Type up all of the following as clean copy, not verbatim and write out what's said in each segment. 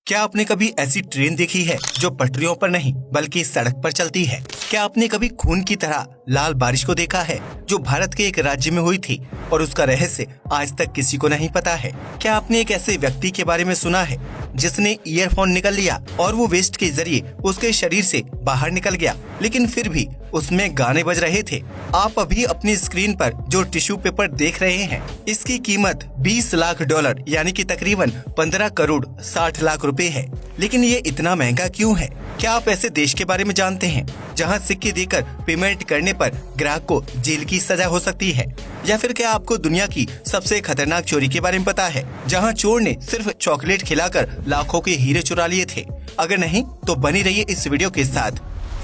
क्या आपने कभी ऐसी ट्रेन देखी है जो पटरियों पर नहीं बल्कि सड़क पर चलती है? क्या आपने कभी खून की तरह लाल बारिश को देखा है जो भारत के एक राज्य में हुई थी और उसका रहस्य आज तक किसी को नहीं पता है? क्या आपने एक ऐसे व्यक्ति के बारे में सुना है जिसने ईयरफोन निकल लिया और वो वेस्ट के जरिए उसके शरीर से बाहर निकल गया, लेकिन फिर भी उसमें गाने बज रहे थे? आप अभी अपनी स्क्रीन पर जो टिश्यू पेपर देख रहे हैं, इसकी कीमत $20 लाख यानी कि तकरीबन 15 करोड़ 60 लाख रुपए है। लेकिन ये इतना महंगा क्यों है? क्या आप ऐसे देश के बारे में जानते हैं जहां सिक्के देकर पेमेंट करने पर ग्राहक को जेल की सजा हो सकती है? या फिर क्या आपको दुनिया की सबसे खतरनाक चोरी के बारे में पता है जहां चोर ने सिर्फ चॉकलेट खिलाकर लाखों के हीरे चुरा लिए थे? अगर नहीं तो बनी रहिए इस वीडियो के साथ।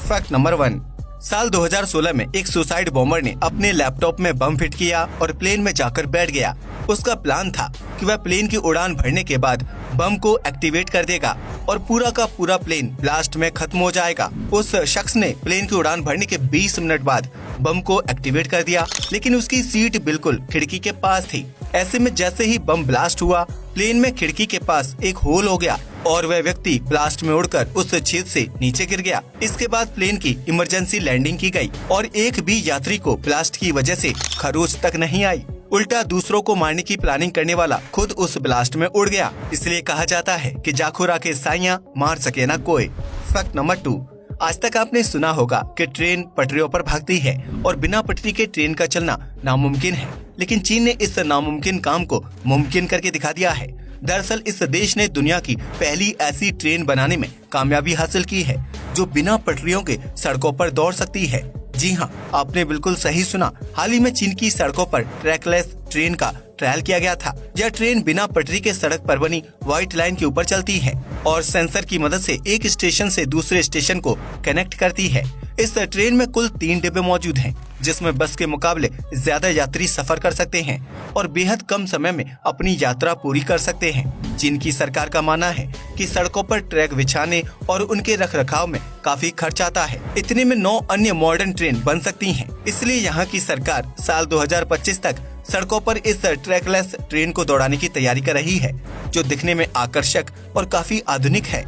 Fact number 1। साल 2016 में एक सुसाइड बॉम्बर ने अपने लैपटॉप में बम फिट किया और प्लेन में जाकर बैठ गया। उसका प्लान था कि वह प्लेन की उड़ान भरने के बाद बम को एक्टिवेट कर देगा और पूरा का पूरा प्लेन ब्लास्ट में खत्म हो जाएगा। उस शख्स ने प्लेन की उड़ान भरने के 20 मिनट बाद बम को एक्टिवेट कर दिया, लेकिन उसकी सीट बिल्कुल खिड़की के पास थी। ऐसे में जैसे ही बम ब्लास्ट हुआ, प्लेन में खिड़की के पास एक होल हो गया और वह व्यक्ति ब्लास्ट में उड़कर उस छेद से नीचे गिर गया। इसके बाद प्लेन की इमरजेंसी लैंडिंग की गई और एक भी यात्री को ब्लास्ट की वजह से खरोच तक नहीं आई। उल्टा दूसरों को मारने की प्लानिंग करने वाला खुद उस ब्लास्ट में उड़ गया। इसलिए कहा जाता है कि जाखो राखे साइयां मार सके ना कोई। Fact number 2। आज तक आपने सुना होगा कि ट्रेन पटरियों पर भागती है और बिना पटरी के ट्रेन का चलना नामुमकिन है, लेकिन चीन ने इस नामुमकिन काम को मुमकिन करके दिखा दिया है। दरअसल इस देश ने दुनिया की पहली ऐसी ट्रेन बनाने में कामयाबी हासिल की है जो बिना पटरियों के सड़कों पर दौड़ सकती है। जी हाँ, आपने बिल्कुल सही सुना। हाल ही में चीन की सड़कों पर ट्रैकलेस ट्रेन का ट्रायल किया गया था। यह ट्रेन बिना पटरी के सड़क पर बनी व्हाइट लाइन के ऊपर चलती है और सेंसर की मदद से एक स्टेशन से दूसरे स्टेशन को कनेक्ट करती है। इस ट्रेन में कुल 3 डिब्बे मौजूद हैं, जिसमें बस के मुकाबले ज्यादा यात्री सफर कर सकते हैं और बेहद कम समय में अपनी यात्रा पूरी कर सकते हैं। चीन की सरकार का मानना है कि सड़कों पर ट्रैक बिछाने और उनके रखरखाव में काफी खर्च आता है। इतने में 9 अन्य मॉडर्न ट्रेन बन सकती हैं। इसलिए यहाँ की सरकार साल 2025 तक सड़कों पर इस ट्रैकलेस ट्रेन को दौड़ाने की तैयारी कर रही है, जो दिखने में आकर्षक और काफी आधुनिक है।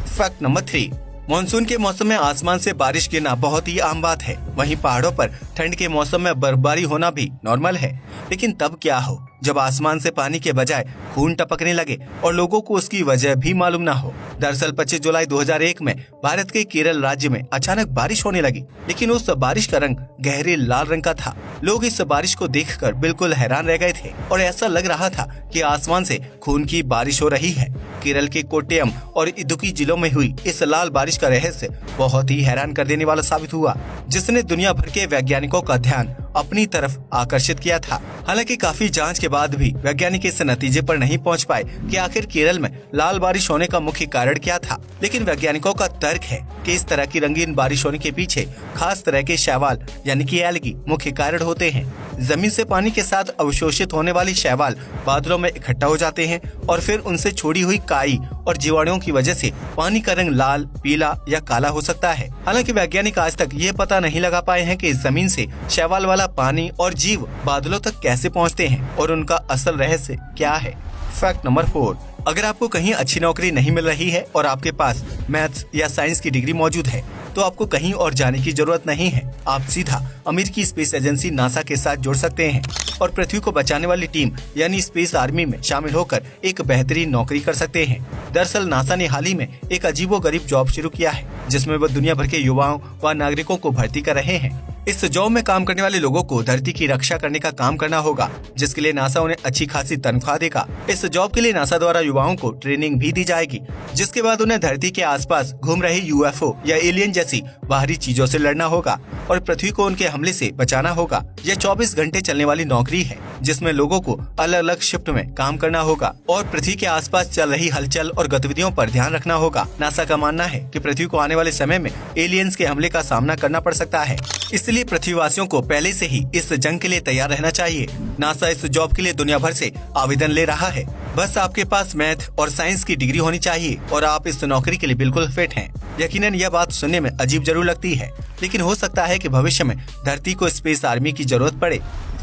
Fact number 3। मानसून के मौसम में आसमान से बारिश गिरना बहुत ही आम बात है। वहीं पहाड़ों पर ठंड के मौसम में बर्फबारी होना भी नॉर्मल है। लेकिन तब क्या हो जब आसमान से पानी के बजाय खून टपकने लगे और लोगों को उसकी वजह भी मालूम ना हो। दरअसल 25 जुलाई 2001 में भारत के केरल राज्य में अचानक बारिश होने लगी, लेकिन उस बारिश का रंग गहरे लाल रंग का था। लोग इस बारिश को देखकर बिल्कुल हैरान रह गए थे और ऐसा लग रहा था कि आसमान से खून की बारिश हो रही है। केरल के कोट्टयम और इदुक्की जिलों में हुई इस लाल बारिश का रहस्य बहुत ही हैरान कर देने वाला साबित हुआ, जिसने दुनिया भर के वैज्ञानिकों का ध्यान अपनी तरफ आकर्षित किया था। हालांकि काफी जांच के बाद भी वैज्ञानिक इस नतीजे पर नहीं पहुंच पाए कि आखिर केरल में लाल बारिश होने का मुख्य कारण क्या था। लेकिन वैज्ञानिकों का तर्क है कि इस तरह की रंगीन बारिश होने के पीछे खास तरह के शैवाल यानी कि एल्गी मुख्य कारण होते हैं। जमीन से पानी के साथ अवशोषित होने वाली शैवाल बादलों में इकट्ठा हो जाते हैं और फिर उनसे छोड़ी हुई काई और जीवाणुओं की वजह से पानी का रंग लाल, पीला या काला हो सकता है। हालांकि वैज्ञानिक आज तक ये पता नहीं लगा पाए हैं कि जमीन से शैवाल वाला पानी और जीव बादलों तक कैसे पहुंचते हैं और उनका असल रहस्य क्या है। Fact number 4। अगर आपको कहीं अच्छी नौकरी नहीं मिल रही है और आपके पास मैथ्स या साइंस की डिग्री मौजूद है, तो आपको कहीं और जाने की जरूरत नहीं है। आप सीधा अमेरिकी स्पेस एजेंसी नासा के साथ जुड़ सकते हैं और पृथ्वी को बचाने वाली टीम यानी स्पेस आर्मी में शामिल होकर एक बेहतरीन नौकरी कर सकते हैं। दरअसल नासा ने हाल ही में एक अजीबोगरीब जॉब शुरू किया है, जिसमें वह दुनिया भर के युवाओं व नागरिकों को भर्ती कर रहे हैं। इस जॉब में काम करने वाले लोगों को धरती की रक्षा करने का काम करना होगा, जिसके लिए नासा उन्हें अच्छी खासी तनख्वाह देगा। इस जॉब के लिए नासा द्वारा युवाओं को ट्रेनिंग भी दी जाएगी, जिसके बाद उन्हें धरती के आसपास घूम रही यूएफओ या एलियन जैसी बाहरी चीजों से लड़ना होगा और पृथ्वी को उनके हमले से बचाना होगा। यह 24 घंटे चलने वाली नौकरी है, जिसमें लोगों को अलग अलग शिफ्ट में काम करना होगा और पृथ्वी के आसपास चल रही हलचल और गतिविधियों पर ध्यान रखना होगा। नासा का मानना है कि पृथ्वी को आने वाले समय में एलियंस के हमले का सामना करना पड़ सकता है, इसलिए पृथ्वीवासियों को पहले से ही इस जंग के लिए तैयार रहना चाहिए। नासा इस जॉब के लिए दुनिया भर से आवेदन ले रहा है। बस आपके पास मैथ और साइंस की डिग्री होनी चाहिए और आप इस नौकरी के लिए बिल्कुल फिट हैं। यकीनन यह बात सुनने में अजीब जरूर लगती है, लेकिन हो सकता है कि भविष्य में धरती को स्पेस आर्मी की जरूरत पड़े।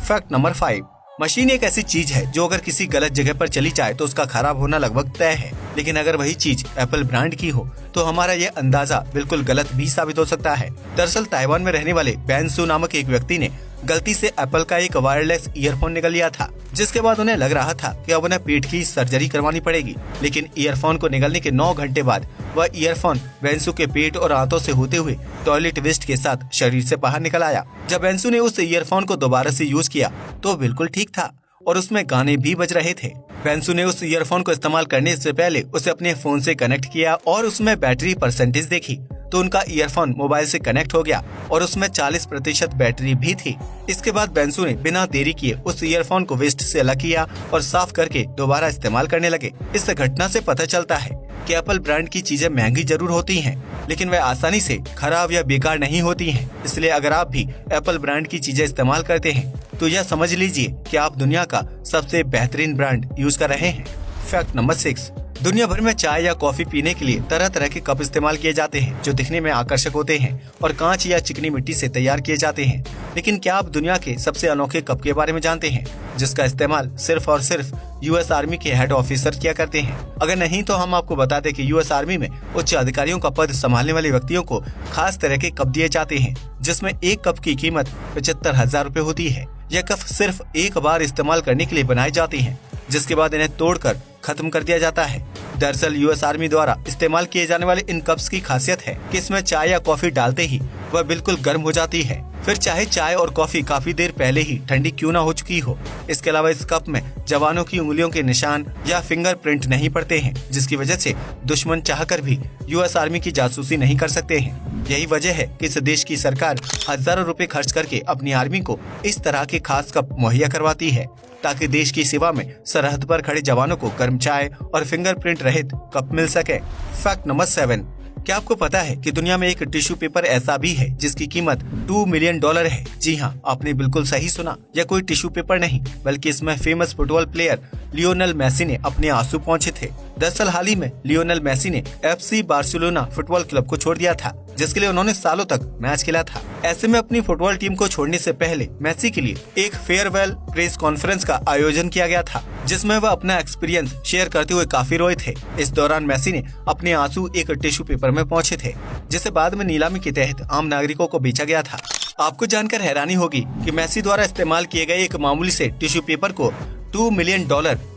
Fact number 5। मशीन एक ऐसी चीज है जो अगर किसी गलत जगह पर चली जाए तो उसका खराब होना लगभग तय है, लेकिन अगर वही चीज एप्पल ब्रांड की हो तो हमारा ये अंदाजा बिल्कुल गलत भी साबित हो सकता है। दरअसल ताइवान में रहने वाले बेंसू नामक एक व्यक्ति ने गलती से एप्पल का एक वायरलेस ईयरफोन निकल लिया था, जिसके बाद उन्हें लग रहा था कि अब उन्हें पेट की सर्जरी करवानी पड़ेगी। लेकिन ईयरफोन को निकलने के 9 घंटे बाद वह ईयरफोन बेंसू के पेट और आंतों से होते हुए टॉयलेट वेस्ट के साथ शरीर से बाहर निकल आया। जब बेंसू ने उस ईयरफोन को दोबारा से यूज किया तो बिल्कुल ठीक था और उसमें गाने भी बज रहे थे। बेंसू ने उस ईयरफोन को इस्तेमाल करने से पहले उसे अपने फोन से कनेक्ट किया और उसमें बैटरी परसेंटेज देखी तो उनका ईयरफोन मोबाइल से कनेक्ट हो गया और उसमें 40% बैटरी भी थी। इसके बाद बेंसू ने बिना देरी किए उस ईयरफोन को वेस्ट से अलग किया और साफ करके दोबारा इस्तेमाल करने लगे। इस घटना से पता चलता है कि एप्पल ब्रांड की चीजें महंगी जरूर होती हैं, लेकिन वह आसानी से खराब या बेकार नहीं होती हैं। इसलिए अगर आप भी एप्पल ब्रांड की चीजें इस्तेमाल करते हैं तो यह समझ लीजिए कि आप दुनिया का सबसे बेहतरीन ब्रांड यूज कर रहे हैं। फैक्ट नंबर 6, दुनिया भर में चाय या कॉफी पीने के लिए तरह तरह के कप इस्तेमाल किए जाते हैं जो दिखने में आकर्षक होते हैं और कांच या चिकनी मिट्टी से तैयार किए जाते हैं। लेकिन क्या आप दुनिया के सबसे अनोखे कप के बारे में जानते हैं जिसका इस्तेमाल सिर्फ और सिर्फ यूएस आर्मी के हेड ऑफिसर किया करते हैं? अगर नहीं तो हम आपको बता दें कि यूएस आर्मी में उच्च अधिकारियों का पद संभालने वाले व्यक्तियों को खास तरह के कप दिए जाते हैं, जिसमें एक कप की कीमत 75,000 रुपए होती है। यह कप सिर्फ एक बार इस्तेमाल करने के लिए बनाए जाते हैं, जिसके बाद इन्हें तोड़कर खत्म कर दिया जाता है। दरअसल यूएस आर्मी द्वारा इस्तेमाल किए जाने वाले इन कप्स की खासियत है कि इसमें चाय या कॉफी डालते ही वह बिल्कुल गर्म हो जाती है, फिर चाहे चाय और कॉफी काफी देर पहले ही ठंडी क्यों ना हो चुकी हो। इसके अलावा इस कप में जवानों की उंगलियों के निशान या फिंगरप्रिंट नहीं पड़ते हैं, जिसकी वजह से दुश्मन चाहकर भी यूएस आर्मी की जासूसी नहीं कर सकते हैं। यही वजह है कि इस देश की सरकार हजारों रुपए खर्च करके अपनी आर्मी को इस तरह के खास कप मुहैया करवाती है ताकि देश की सेवा में सरहद पर खड़े जवानों को गर्म चाय और फिंगरप्रिंट रहित कप मिल सके। फैक्ट नंबर 7, क्या आपको पता है कि दुनिया में एक टिश्यू पेपर ऐसा भी है जिसकी कीमत $2 मिलियन है? जी हाँ, आपने बिल्कुल सही सुना। यह कोई टिश्यू पेपर नहीं बल्कि इसमें famous football player Lionel Messi ने अपने आंसू पहुँचे थे। दरअसल हाल ही में लियोनेल मेसी ने FC बार्सिलोना फुटबॉल क्लब को छोड़ दिया था, जिसके लिए उन्होंने सालों तक मैच खेला था। ऐसे में अपनी फुटबॉल टीम को छोड़ने से पहले मेसी के लिए एक फेयरवेल प्रेस कॉन्फ्रेंस का आयोजन किया गया था, जिसमें वह अपना एक्सपीरियंस शेयर करते हुए काफी रोए थे। इस दौरान मेसी ने अपने आंसू एक टिश्यू पेपर में पहुंचे थे, जिसे बाद में नीलामी के तहत आम नागरिकों को बेचा गया था। आपको जानकर हैरानी होगी कि मेसी द्वारा इस्तेमाल किए गए एक मामूली से टिश्यू पेपर को $2 मिलियन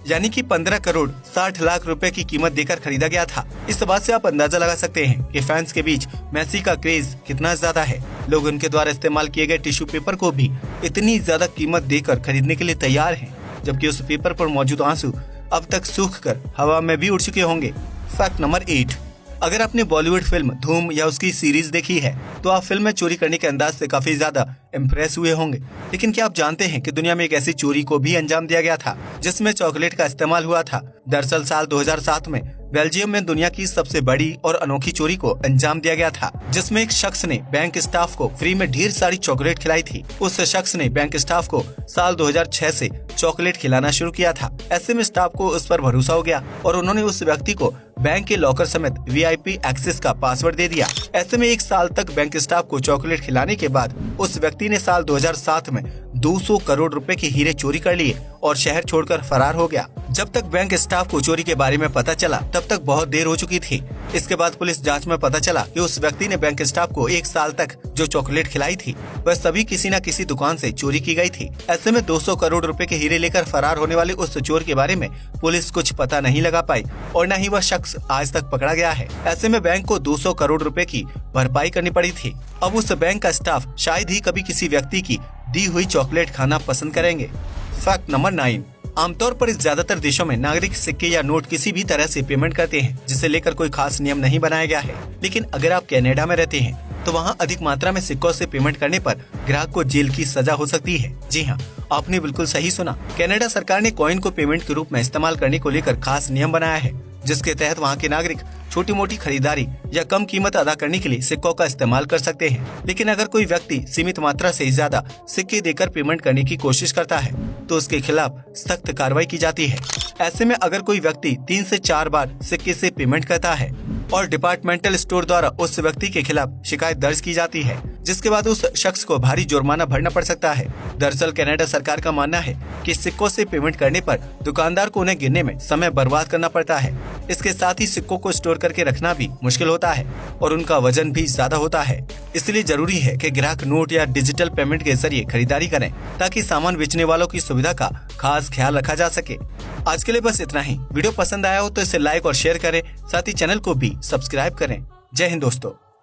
यानी कि 15 करोड़ 60 लाख रुपए की कीमत देकर खरीदा गया था। इस बात से आप अंदाजा लगा सकते हैं कि फैंस के बीच मेसी का क्रेज कितना ज्यादा है। लोग उनके द्वारा इस्तेमाल किए गए टिश्यू पेपर को भी इतनी ज्यादा कीमत देकर खरीदने के लिए तैयार हैं, जबकि उस पेपर पर मौजूद आंसू अब तक सूख कर हवा में भी उड़ चुके होंगे। फैक्ट नंबर 8, अगर आपने बॉलीवुड फिल्म धूम या उसकी सीरीज देखी है तो आप फिल्म में चोरी करने के अंदाज से काफी ज्यादा इम्प्रेस हुए होंगे। लेकिन क्या आप जानते हैं कि दुनिया में एक ऐसी चोरी को भी अंजाम दिया गया था जिसमें चॉकलेट का इस्तेमाल हुआ था? दरअसल साल 2007 में बेल्जियम में दुनिया की सबसे बड़ी और अनोखी चोरी को अंजाम दिया गया था, जिसमें एक शख्स ने बैंक स्टाफ को फ्री में ढेर सारी चॉकलेट खिलाई थी। उस शख्स ने बैंक स्टाफ को साल 2006 से चॉकलेट खिलाना शुरू किया था। ऐसे में स्टाफ को उस पर भरोसा हो गया और उन्होंने उस व्यक्ति को बैंक के लॉकर समेत VIP एक्सेस का पासवर्ड दे दिया। ऐसे में 1 साल तक बैंक स्टाफ को चॉकलेट खिलाने के बाद उस व्यक्ति ने साल 2007 में 200 करोड़ रुपए के हीरे चोरी कर लिए और शहर छोड़कर फरार हो गया। जब तक बैंक स्टाफ को चोरी के बारे में पता चला तब तक बहुत देर हो चुकी थी। इसके बाद पुलिस जांच में पता चला कि उस व्यक्ति ने बैंक स्टाफ को 1 साल तक जो चॉकलेट खिलाई थी वह सभी किसी न किसी दुकान से चोरी की गई थी। ऐसे में 200 करोड़ रुपए के हीरे लेकर फरार होने वाले उस चोर के बारे में पुलिस कुछ पता नहीं लगा पाई और न ही वह शख्स आज तक पकड़ा गया है। ऐसे में बैंक को 200 करोड़ रुपए की भरपाई करनी पड़ी थी। अब उस बैंक का स्टाफ शायद ही कभी किसी व्यक्ति की दी हुई चॉकलेट खाना पसंद करेंगे। फैक्ट नंबर 9, आमतौर पर इस ज्यादातर देशों में नागरिक सिक्के या नोट किसी भी तरह से पेमेंट करते हैं, जिसे लेकर कोई खास नियम नहीं बनाया गया है। लेकिन अगर आप कनाडा में रहते हैं तो वहाँ अधिक मात्रा में सिक्कों से पेमेंट करने पर ग्राहक को जेल की सजा हो सकती है। जी हाँ, आपने बिल्कुल सही सुना। कनाडा सरकार ने कॉइन को पेमेंट के रूप में इस्तेमाल करने को लेकर खास नियम बनाया है, जिसके तहत वहाँ के नागरिक छोटी मोटी खरीदारी या कम कीमत अदा करने के लिए सिक्कों का इस्तेमाल कर सकते हैं। लेकिन अगर कोई व्यक्ति सीमित मात्रा से ज्यादा सिक्के देकर पेमेंट करने की कोशिश करता है तो उसके खिलाफ सख्त कार्रवाई की जाती है। ऐसे में अगर कोई व्यक्ति 3 से 4 बार सिक्के से पेमेंट करता है और डिपार्टमेंटल स्टोर द्वारा उस व्यक्ति के खिलाफ शिकायत दर्ज की जाती है, जिसके बाद उस शख्स को भारी जुर्माना भरना पड़ सकता है। दरअसल कनाडा सरकार का मानना है कि सिक्कों से पेमेंट करने पर दुकानदार को उन्हें गिनने में समय बर्बाद करना पड़ता है। इसके साथ ही सिक्कों को स्टोर करके रखना भी मुश्किल होता है और उनका वजन भी ज्यादा होता है। इसलिए जरूरी है कि ग्राहक नोट या डिजिटल पेमेंट के जरिए खरीदारी करें ताकि सामान बेचने वालों की सुविधा का खास ख्याल रखा जा सके। आज के लिए बस इतना ही। वीडियो पसंद आया हो तो इसे लाइक और शेयर करें, साथ ही चैनल को भी सब्सक्राइब करें। जय हिंद दोस्तों।